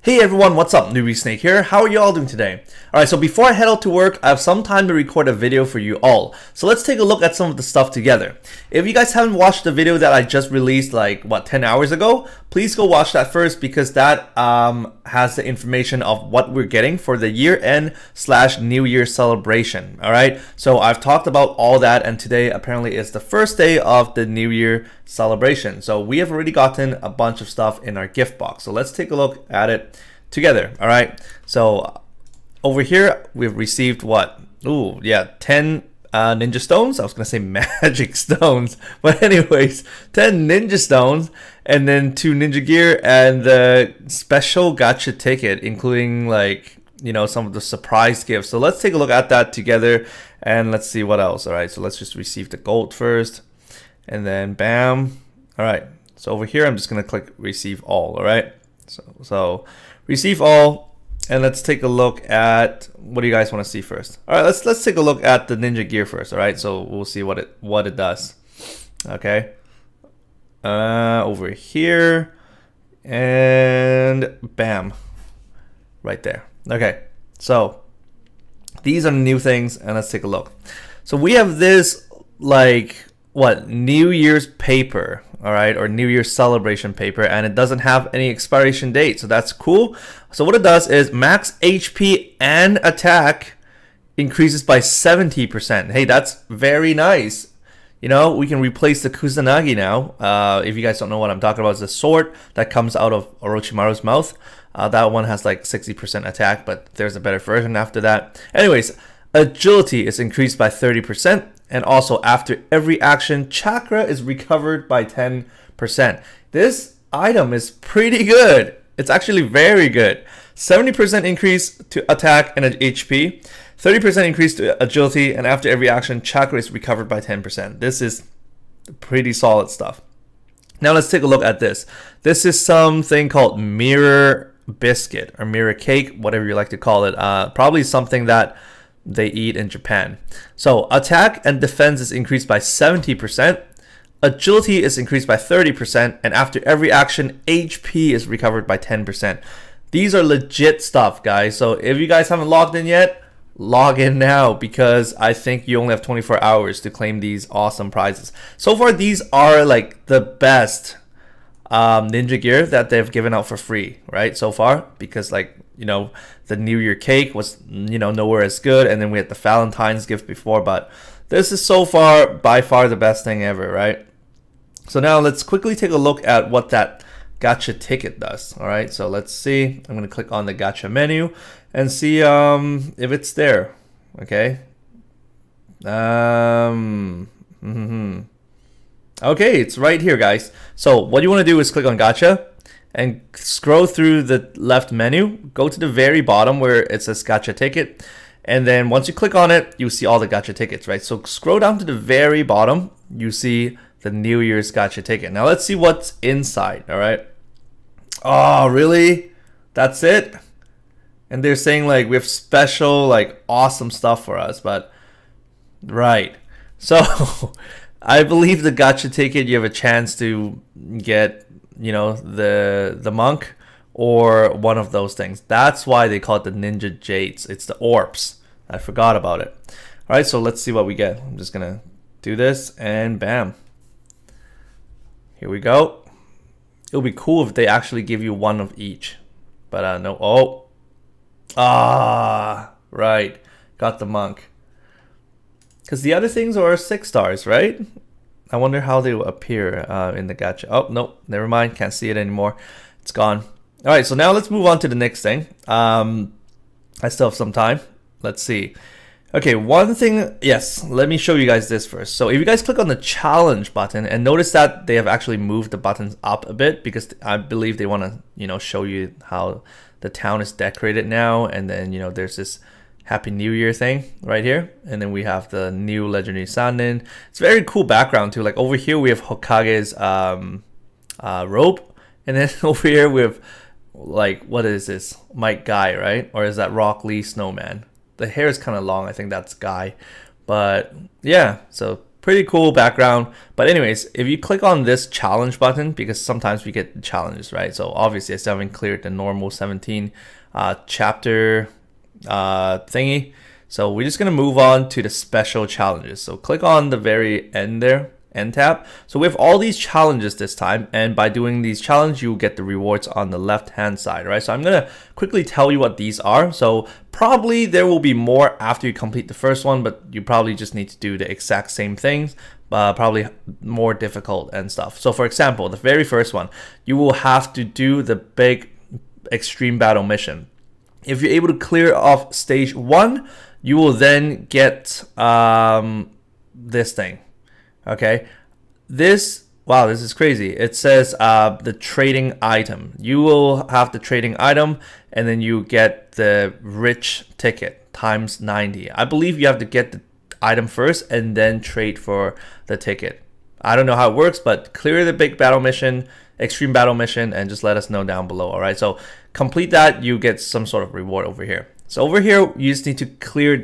Hey everyone, what's up? Newbie Snake here. How are you all doing today? Alright, so before I head out to work, I have some time to record a video for you all. So let's take a look at some of the stuff together. If you guys haven't watched the video that I just released 10 hours ago, please go watch that first because that has the information of what we're getting for the year-end / New Year celebration. Alright, so I've talked about all that, and today apparently is the first day of the New Year celebration. So we have already gotten a bunch of stuff in our gift box. So let's take a look at it together. All right, so over here we've received what? Ooh, yeah, 10 ninja stones. I was gonna say magic stones, but anyways, 10 ninja stones, and then 2 ninja gear, and the special gacha ticket, including some of the surprise gifts. So let's take a look at that together, and let's see what else. All right, so let's just receive the gold first, and then bam. All right, so over here I'm just gonna click receive all. All right, so receive all, and let's take a look at what do you guys want to see first. All right, let's take a look at the ninja gear first. All right, so we'll see what it does. Okay, over here, and bam, right there. Okay, so these are new things, and let's take a look. So we have this New Year's paper, all right, or New Year's celebration paper, and it doesn't have any expiration date, so that's cool. So what it does is max HP and attack increases by 70%. Hey, that's very nice. You know, we can replace the Kusanagi now. If you guys don't know what I'm talking about, it's the sword that comes out of Orochimaru's mouth. That one has 60% attack, but there's a better version after that. Anyways, agility is increased by 30%. And also, after every action, chakra is recovered by 10%. This item is pretty good. It's actually very good. 70% increase to attack and HP, 30% increase to agility, and after every action, chakra is recovered by 10%. This is pretty solid stuff. Now let's take a look at this. This is something called mirror biscuit or mirror cake, whatever you like to call it. Probably something that they eat in Japan. So attack and defense is increased by 70%, agility is increased by 30%, and after every action, HP is recovered by 10%. These are legit stuff, guys. So if you guys haven't logged in yet, log in now, because I think you only have 24 hours to claim these awesome prizes. So far, these are the best ninja gear that they've given out for free, right? So far, because the New Year cake was nowhere as good, and then we had the Valentine's gift before, but this is so far by far the best thing ever, right? So now let's quickly take a look at what that gacha ticket does. All right, so let's see. I'm gonna click on the gacha menu and see if it's there. Okay. Okay, it's right here, guys. So what you want to do is click on gacha and scroll through the left menu, go to the very bottom where it says gacha ticket, and then once you click on it, you see all the gacha tickets, right? So scroll down to the very bottom, you see the New Year's gacha ticket. Now let's see what's inside. All right. Oh, really? That's it? And they're saying we have special awesome stuff for us, but right. So I believe the gacha ticket, you have a chance to get the monk or one of those things. That's why they call it the ninja jades. It's the orbs. I forgot about it. All right, so let's see what we get. I'm just gonna do this, and bam, here we go. It'll be cool if they actually give you one of each, but no. Right, got the monk, because the other things are 6 stars, right? I wonder how they will appear in the gacha. Oh, no, never mind. Can't see it anymore. It's gone. All right, so now let's move on to the next thing. I still have some time. Let's see. Okay, one thing. Yes, let me show you guys this first. So if you guys click on the challenge button and notice that they have actually moved the buttons up a bit, because I believe they want to, show you how the town is decorated now. And then, there's this Happy New Year thing right here, and then we have the new legendary Sannin. It's very cool background too. Over here we have Hokage's robe, and then over here we have what is this, Mike Guy, right? Or is that Rock Lee Snowman? The hair is kind of long. I think that's Guy, but yeah. So pretty cool background. But anyways, if you click on this challenge button, because sometimes we get challenges, right? So obviously I still haven't cleared the normal 17 chapter thingy. So we're just gonna move on to the special challenges. So click on the very end there, end tab. So we have all these challenges this time, and by doing these challenges, you get the rewards on the left hand side, right? So I'm gonna quickly tell you what these are. So probably there will be more after you complete the first one, but you probably just need to do the exact same things, probably more difficult and stuff. So for example, the very first one, you will have to do the big extreme battle mission. If you're able to clear off stage 1, you will then get this thing. Okay, wow, this is crazy. It says the trading item. You will have the trading item, and then you get the rich ticket times 90. I believe you have to get the item first and then trade for the ticket. I don't know how it works, but clear the big battle mission, extreme battle mission, and just let us know down below. All right, so complete that, you get some sort of reward over here. So over here, you just need to clear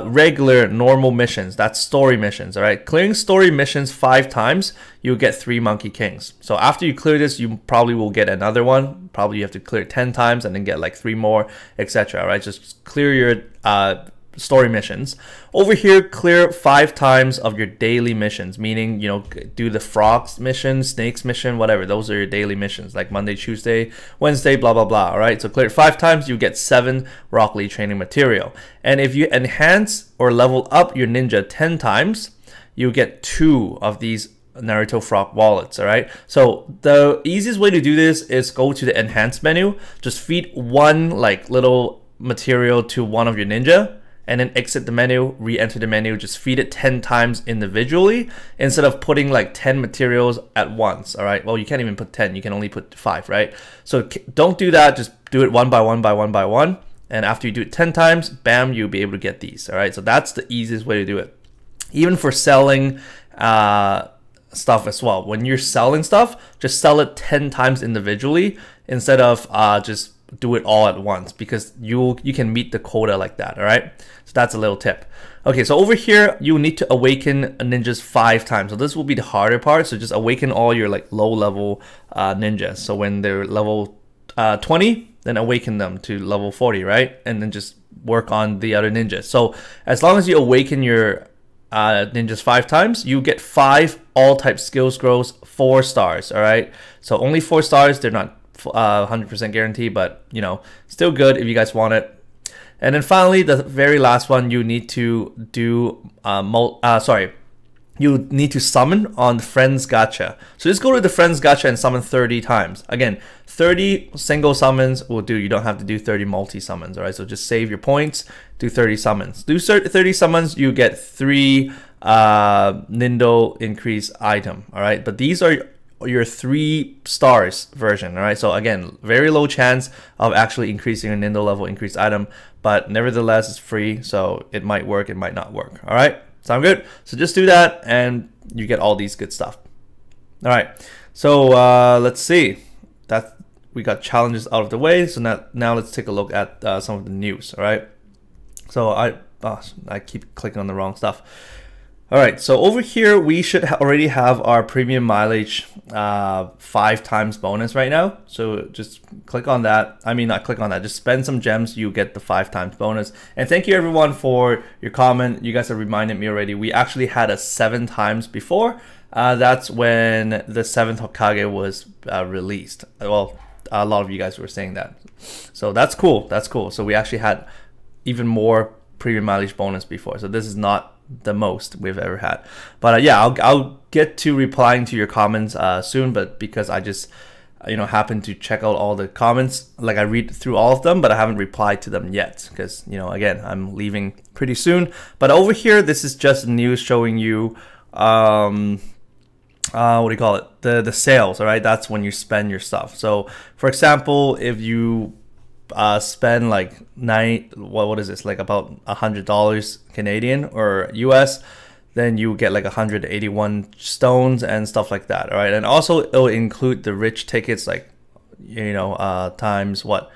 regular normal missions. That's story missions. All right, clearing story missions 5 times, you'll get 3 Monkey Kings. So after you clear this, you probably will get another one. Probably you have to clear it 10 times and then get like 3 more, etc. All right, just clear your story missions. Over here, clear 5 times of your daily missions, meaning, you know, do the frogs mission, snakes mission, whatever. Those are your daily missions, like Monday, Tuesday, Wednesday, blah blah blah. All right, so clear it 5 times, you get 7 Rock Lee training material. And if you enhance or level up your ninja 10 times, you get 2 of these Naruto Frog wallets. All right, so the easiest way to do this is go to the enhance menu, just feed 1 like little material to one of your ninja, and then exit the menu, re-enter the menu, just feed it 10 times individually instead of putting like 10 materials at once. All right, well, you can't even put 10, you can only put 5, right? So don't do that, just do it one by one by one by one, and after you do it 10 times, bam, you'll be able to get these. All right, so that's the easiest way to do it. Even for selling stuff as well, when you're selling stuff, just sell it 10 times individually instead of just do it all at once, because you can meet the quota like that. All right, so that's a little tip. Okay, so over here you need to awaken ninjas 5 times. So this will be the harder part, so just awaken all your like low level ninjas. So when they're level 20, then awaken them to level 40, right? And then just work on the other ninjas. So as long as you awaken your ninjas 5 times, you get 5 all type skill scrolls, 4 stars. All right, so only 4 stars. They're not 100% guarantee, but you know, still good if you guys want it. And then finally, the very last one, you need to do you need to summon on Friends Gacha. So just go to the Friends Gacha and summon 30 times. Again, 30 single summons will do. You don't have to do 30 multi summons. All right, so just save your points, do 30 summons. Do 30 summons, you get 3 Nindo increase item. All right, but these are your 3 stars version. All right, so again, very low chance of actually increasing your Nindo level increase item, but nevertheless it's free, so it might work, it might not work. All right, sound good? So just do that and you get all these good stuff. All right, so let's see, that we got challenges out of the way. So now let's take a look at some of the news. All right, so I keep clicking on the wrong stuff. All right, so over here we should already have our premium mileage 5 times bonus right now. So just click on that. I mean, not click on that, just spend some gems, you get the 5 times bonus. And thank you everyone for your comment. You guys have reminded me already. We actually had a 7 times before. That's when the 7th Hokage was released. Well, a lot of you guys were saying that. So that's cool, that's cool. So we actually had even more premium mileage bonus before. So this is not the most we've ever had, but yeah, I'll get to replying to your comments soon, but because I just happen to check out all the comments, like I read through all of them, but I haven't replied to them yet because again, I'm leaving pretty soon. But over here, this is just news showing you what do you call it, the sales. All right, that's when you spend your stuff. So for example, if you spend like what is this, like about $100 Canadian or US, then you get like 181 stones and stuff like that. All right, and also it'll include the rich tickets, like times what,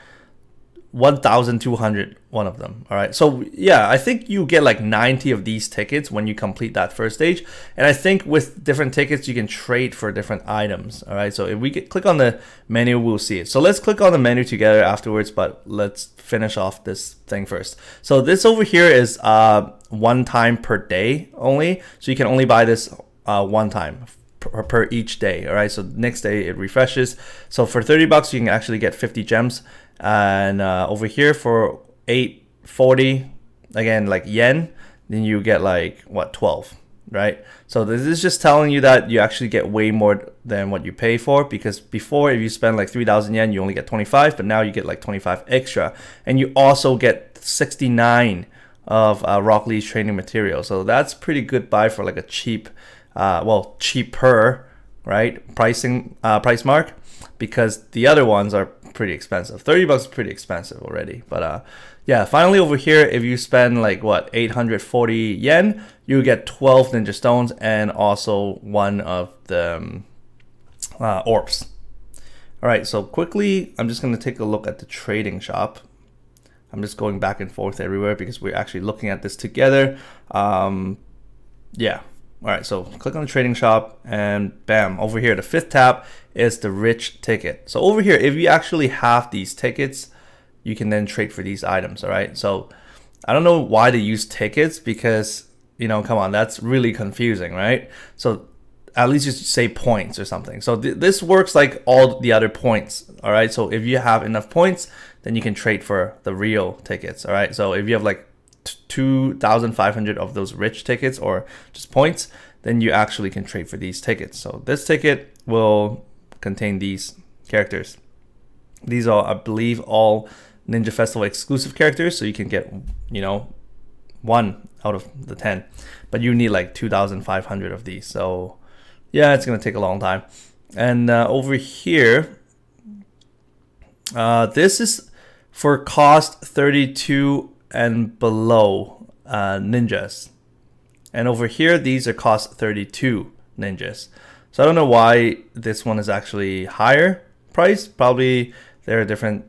1,200 one of them. All right, so yeah, I think you get like 90 of these tickets when you complete that first stage, and I think with different tickets you can trade for different items. All right, so if we click on the menu, we'll see it. So let's click on the menu together afterwards, but let's finish off this thing first. So this over here is one time per day only, so you can only buy this one time per each day. All right, so next day it refreshes. So for 30 bucks you can actually get 50 gems, and over here for 840 again, like yen, then you get like what, 12, right? So this is just telling you that you actually get way more than what you pay for, because before, if you spend like 3,000 yen, you only get 25, but now you get like 25 extra, and you also get 69 of Rock Lee's training material. So that's pretty good buy for like a cheap, well, cheaper, right, price mark, because the other ones are pretty expensive. 30 bucks is pretty expensive already. But yeah, finally over here, if you spend like what, 840 yen, you get 12 ninja stones and also one of the orbs. All right, so quickly, I'm just going to take a look at the trading shop. I'm just going back and forth everywhere because we're actually looking at this together. Yeah. All right, so click on the trading shop and bam, over here, the fifth tab is the rich ticket. So over here, if you actually have these tickets, you can then trade for these items. All right, so I don't know why they use tickets, because, you know, come on, that's really confusing, right? So at least just say points or something. So this works like all the other points. All right, so if you have enough points, then you can trade for the real tickets. All right, so if you have like 2,500 of those rich tickets or just points, then you actually can trade for these tickets. So this ticket will contain these characters. These are, I believe, all Ninja Festival exclusive characters, so you can get, you know, 1 out of the 10, but you need like 2,500 of these. So yeah, it's gonna take a long time. And over here, this is for cost 32 and below ninjas, and over here these are cost 32 ninjas. So I don't know why this one is actually higher price. Probably there are different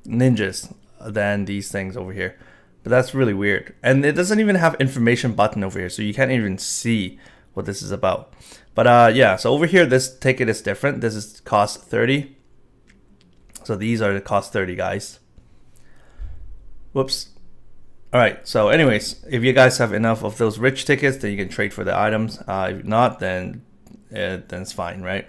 ninjas than these things over here, but that's really weird. And it doesn't even have information button over here, so you can't even see what this is about. But yeah, so over here this ticket is different. This is cost 30, so these are the cost 30 guys. Whoops. All right, so anyways, if you guys have enough of those rich tickets, then you can trade for the items. If not, then it's fine, right?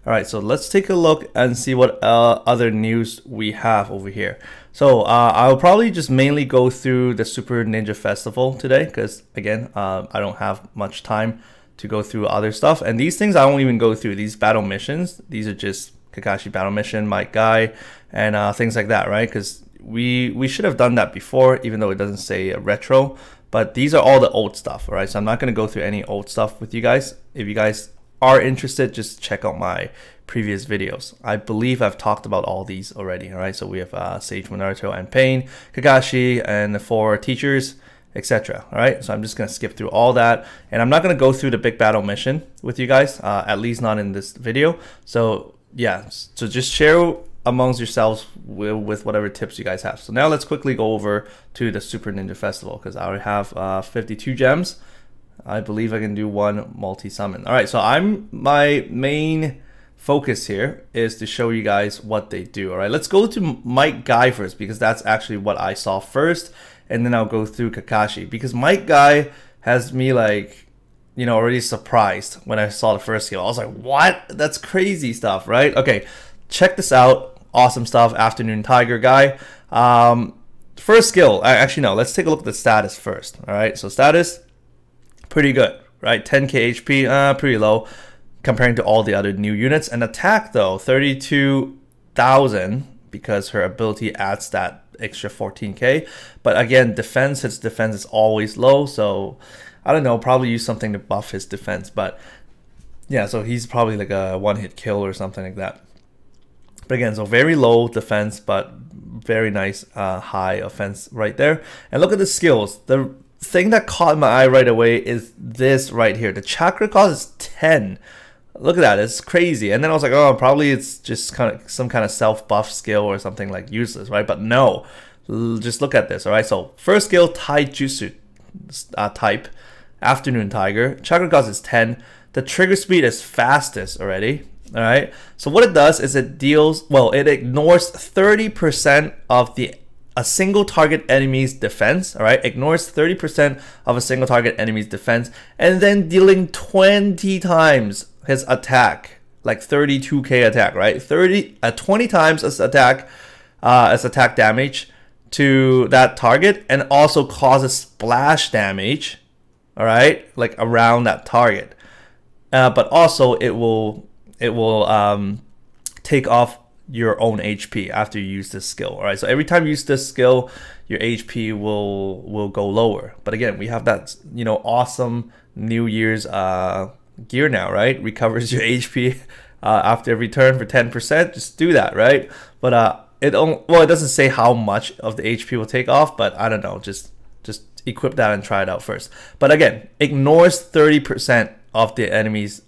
All right, so let's take a look and see what other news we have over here. So I'll probably just mainly go through the Super Ninja Festival today, because again, I don't have much time to go through other stuff. And these things I won't even go through. These battle missions, these are just Kakashi battle mission, Might Guy, and things like that, right? Because we should have done that before, even though it doesn't say retro, but these are all the old stuff. All right, so I'm not going to go through any old stuff with you guys. If you guys are interested, just check out my previous videos. I believe I've talked about all these already. All right, so we have Sage Naruto and Pain, Kakashi, and the 4 teachers, etc. All right, so I'm just going to skip through all that, and I'm not going to go through the big battle mission with you guys, at least not in this video. So yeah, so just share amongst yourselves with whatever tips you guys have. So now let's quickly go over to the Super Ninja Festival, because I already have 52 gems. I believe I can do 1 multi-summon. All right, so my main focus here is to show you guys what they do. All right, let's go to Might Guy first, because that's actually what I saw first, and then I'll go through Kakashi, because Might Guy has me like, you know, already surprised when I saw the first skill. I was like, what? That's crazy stuff, right? Okay, check this out. Awesome stuff. Afternoon Tiger guy. First skill, actually no, let's take a look at the status first. All right, so status, pretty good, right? 10k HP, pretty low comparing to all the other new units. And attack though, 32,000, because her ability adds that extra 14k. But again, defense, his defense is always low, so I don't know, probably use something to buff his defense. But yeah, so he's probably like a one-hit kill or something like that. But again, so very low defense, but very nice high offense right there. And look at the skills. The thing that caught my eye right away is this right here. The chakra cost is 10. Look at that, it's crazy. And then I was like, oh, probably it's just kind of some kind of self-buff skill or something like useless, right? But no, just look at this, all right? So first skill, Taijutsu type, Afternoon Tiger. Chakra cost is 10. The trigger speed is fastest already, all right? So what it does is it deals, well, it ignores 30% of a single target enemy's defense, all right? Ignores 30% of a single target enemy's defense, and then dealing 20 times his attack, like 32k attack, right? 20 times as attack damage to that target, and also causes splash damage, all right, like around that target. But also it will take off your own HP after you use this skill. All right, so every time you use this skill, your HP will go lower. But again, we have that, you know, awesome New Year's gear now, right? Recovers your HP after every turn for 10%. Just do that, right? But it doesn't say how much of the HP will take off, but I don't know. Just equip that and try it out first. But again, ignores 30% of the enemy's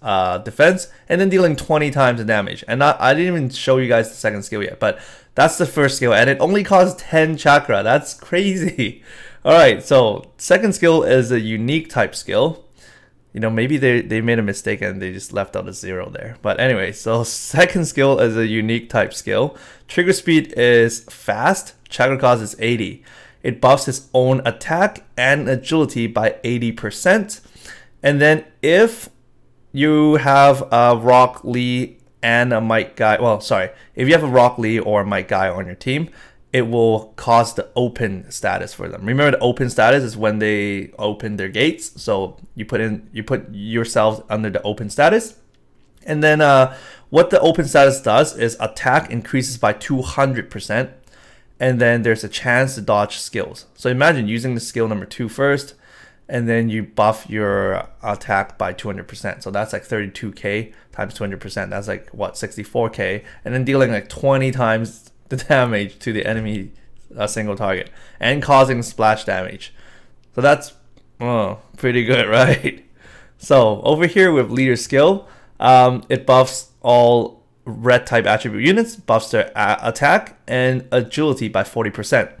defense, and then dealing 20 times the damage. And I didn't even show you guys the second skill yet, but that's the first skill, and it only costs 10 chakra. That's crazy. All right, so second skill is a unique type skill. You know, maybe they made a mistake and they just left out a 0 there. But anyway, so second skill is a unique type skill. Trigger speed is fast. Chakra cost is 80. It buffs his own attack and agility by 80%. And then if you have a Rock Lee and a Might Guy, well, sorry, if you have a Rock Lee or a Might Guy on your team, it will cause the open status for them. Remember, the open status is when they open their gates. So you put yourself under the open status. And then what the open status does is attack increases by 200%. And then there's a chance to dodge skills. So imagine using the skill number 2 first, and then you buff your attack by 200%. So that's like 32k times 200%. That's like what, 64k, and then dealing like 20 times the damage to the enemy single target and causing splash damage. So that's pretty good, right? So over here with leader skill, it buffs all red type attribute units, buffs their attack and agility by 40%.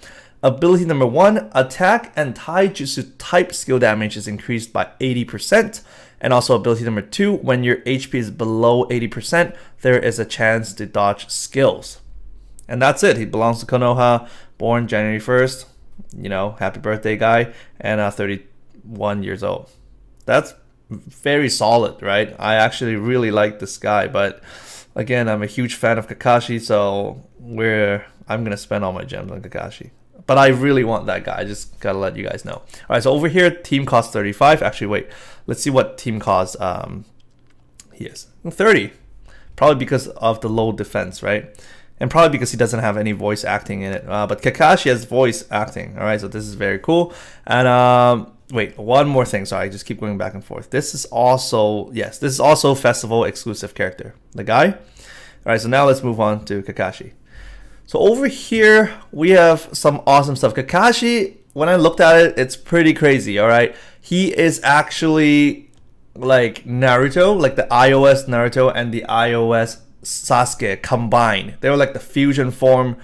Ability number 1, attack and taijutsu type skill damage is increased by 80%. And also ability number 2, when your HP is below 80%, there is a chance to dodge skills. And that's it. He belongs to Konoha, born January 1st, you know, happy birthday guy, and 31 years old. That's very solid, right? I actually really like this guy, but again, I'm a huge fan of Kakashi, so I'm gonna spend all my gems on Kakashi. But I really want that guy. I just gotta let you guys know. All right, so over here, team cost 35. Actually, wait, let's see what team cost he is. 30, probably because of the low defense, right? And probably because he doesn't have any voice acting in it. But Kakashi has voice acting. All right, so this is very cool. And wait, one more thing. Sorry, I just keep going back and forth. This is also, yes, this is also festival exclusive character, the guy. All right, so now let's move on to Kakashi. So over here, we have some awesome stuff. Kakashi, when I looked at it, it's pretty crazy, all right? He is actually like Naruto, like the iOS Naruto and the iOS Sasuke combined. They were like the fusion form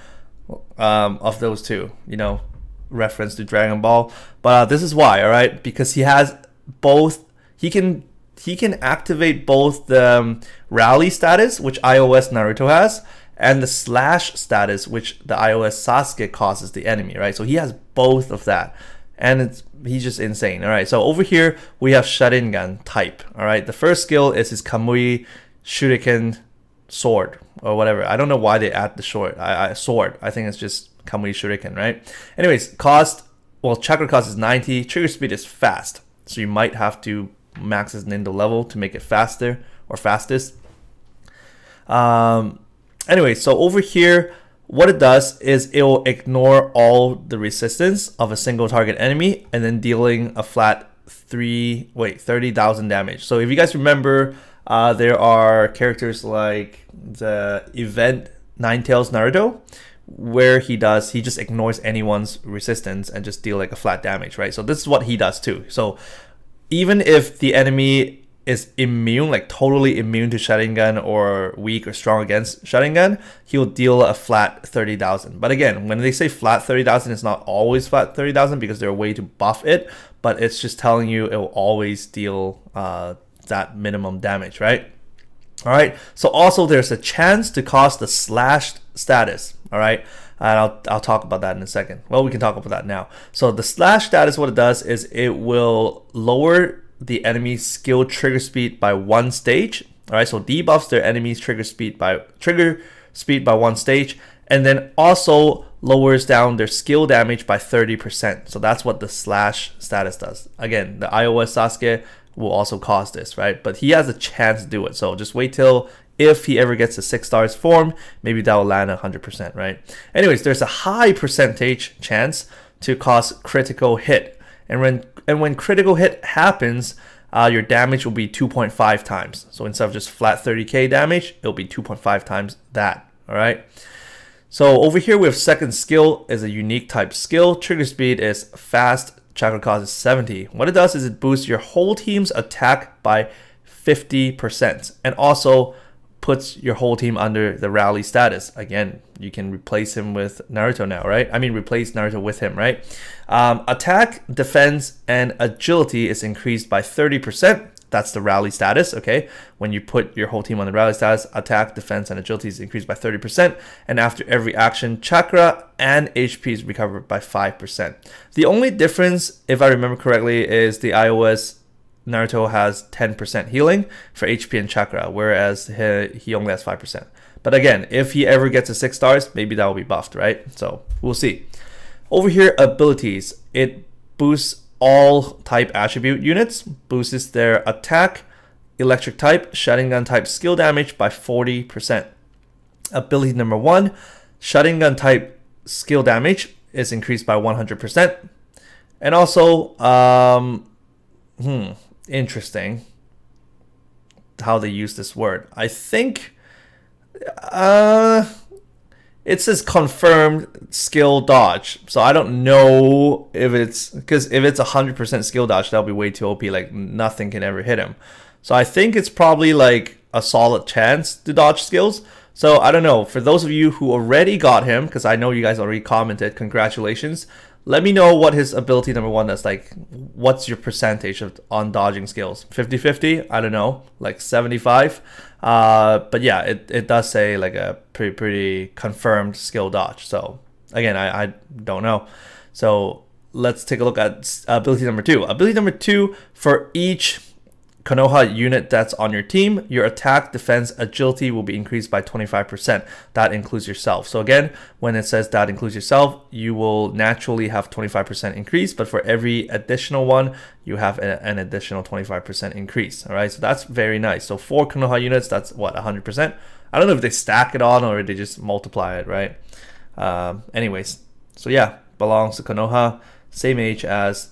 of those two, you know, reference to Dragon Ball. But this is why, all right? Because he has both, he can activate both the rally status, which iOS Naruto has, and the slash status, which the iOS Sasuke causes the enemy, right? So he has both of that, and he's just insane. All right, so over here we have Sharingan type. All right, the first skill is his Kamui Shuriken sword or whatever. I don't know why they add the sword. I think it's just Kamui Shuriken, right? Anyways, chakra cost is 90. Trigger speed is fast, so you might have to max his Nindo level to make it faster or fastest. Anyway, so over here, what it does is it will ignore all the resistance of a single target enemy and then dealing a flat 30,000 damage. So if you guys remember, there are characters like the event Ninetales Naruto, where he just ignores anyone's resistance and just deal like a flat damage, right? So this is what he does too. So even if the enemy is immune, like totally immune to Sharingan or weak or strong against Sharingan, he'll deal a flat 30,000. But again, when they say flat 30,000, it's not always flat 30,000 because there's a way to buff it, but it's just telling you it will always deal that minimum damage, right? All right, so also there's a chance to cause the slashed status, all right? And I'll talk about that in a second. Well, we can talk about that now. So the slash status, what it does is it will lower the enemy's skill trigger speed by 1 stage. All right, so debuffs their enemy's trigger speed by 1 stage, and then also lowers down their skill damage by 30%. So that's what the slash status does. Again, the iOS Sasuke will also cause this, right? But he has a chance to do it. So just wait till if he ever gets a 6 stars form, maybe that will land 100%, right? Anyways, there's a high percentage chance to cause critical hit. And when critical hit happens, your damage will be 2.5 times. So instead of just flat 30k damage, it'll be 2.5 times that, all right? So over here we have second skill is a unique type skill. Trigger speed is fast, chakra cost is 70. What it does is it boosts your whole team's attack by 50% and also puts your whole team under the rally status. Again, you can replace him with Naruto now, right? I mean, replace Naruto with him, right? Attack, defense, and agility is increased by 30%. That's the rally status, okay? When you put your whole team on the rally status, attack, defense, and agility is increased by 30%. And after every action, chakra and HP is recovered by 5%. The only difference, if I remember correctly, is the iOS Naruto has 10% healing for HP and chakra, whereas he only has 5%. But again, if he ever gets a 6 stars, maybe that will be buffed, right? So we'll see. Over here, abilities. It boosts all type attribute units, boosts their attack, electric type, Sharingan type skill damage by 40%. Ability number 1, Sharingan type skill damage is increased by 100%. And also, interesting how they use this word. I think it says confirmed skill dodge, so I don't know if it's, because if it's 100% skill dodge, that'll be way too OP, like nothing can ever hit him. So I think it's probably like a solid chance to dodge skills. So I don't know, for those of you who already got him, because I know you guys already commented, congratulations. Let me know what his ability number 1 is like. What's your percentage on dodging skills? 50-50? I don't know, like 75. But yeah, it does say like a pretty confirmed skill dodge. So again, I don't know. So let's take a look at ability number 2. Ability number 2, for each Konoha unit that's on your team, your attack, defense, agility will be increased by 25%. That includes yourself. So again, when it says that includes yourself, you will naturally have 25% increase, but for every additional one, you have an additional 25% increase. All right, so that's very nice. So 4 Konoha units, that's what, 100%? I don't know if they stack it on or they just multiply it, right? Anyways, so yeah, belongs to Konoha, same age as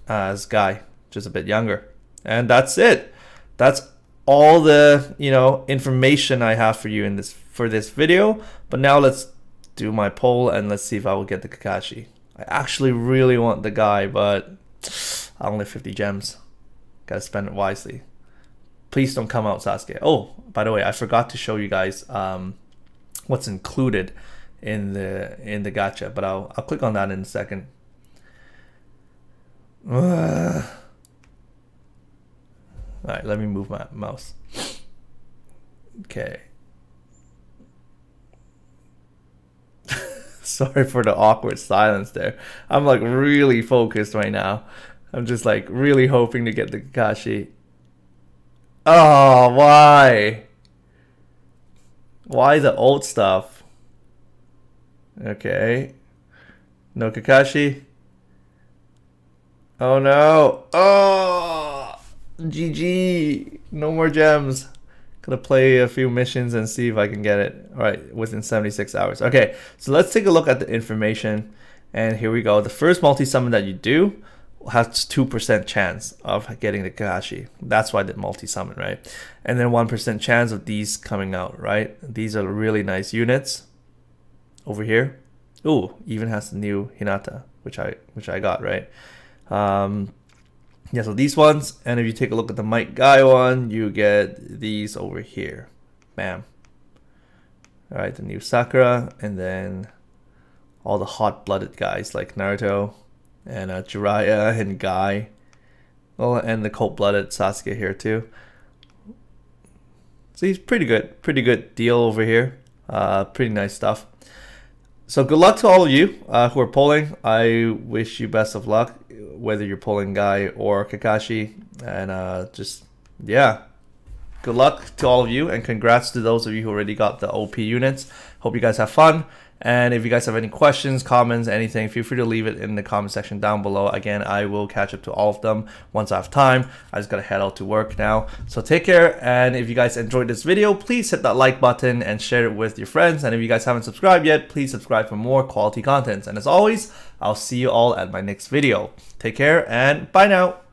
Guy, just a bit younger. And that's it. That's all the information I have for you in this video. But now let's do my poll and let's see if I will get the Kakashi. I actually really want the Guy, but I only have 50 gems. Gotta spend it wisely. Please don't come out, Sasuke. Oh, by the way, I forgot to show you guys what's included in the gacha, but I'll click on that in a second. All right, let me move my mouse. Okay. Sorry for the awkward silence there. I'm like really focused right now. I'm just like really hoping to get the Kakashi. Oh, why? Why the old stuff? Okay. No Kakashi? Oh no. Oh! GG, no more gems. Gonna play a few missions and see if I can get it. All right, within 76 hours. Okay, so let's take a look at the information. And here we go. The first multi-summon that you do has 2% chance of getting the Kakashi. That's why I did multi-summon, right? And then 1% chance of these coming out, right? These are really nice units. Over here. Ooh, even has the new Hinata, which I got, right? Yeah, so these ones, and if you take a look at the Might Guy one, you get these over here. Bam. All right, the new Sakura, and then all the hot-blooded guys like Naruto and Jiraiya and Guy. Oh, and the cold-blooded Sasuke here too. So he's pretty good deal over here. Pretty nice stuff. So good luck to all of you who are pulling. I wish you best of luck, whether you're pulling Guy or Kakashi. And just, yeah, good luck to all of you. And congrats to those of you who already got the OP units. Hope you guys have fun. And if you guys have any questions, comments, anything, feel free to leave it in the comment section down below. Again, I will catch up to all of them once I have time. I just gotta head out to work now. So take care, and if you guys enjoyed this video, please hit that like button and share it with your friends. And if you guys haven't subscribed yet, please subscribe for more quality content. And as always, I'll see you all at my next video. Take care, and bye now.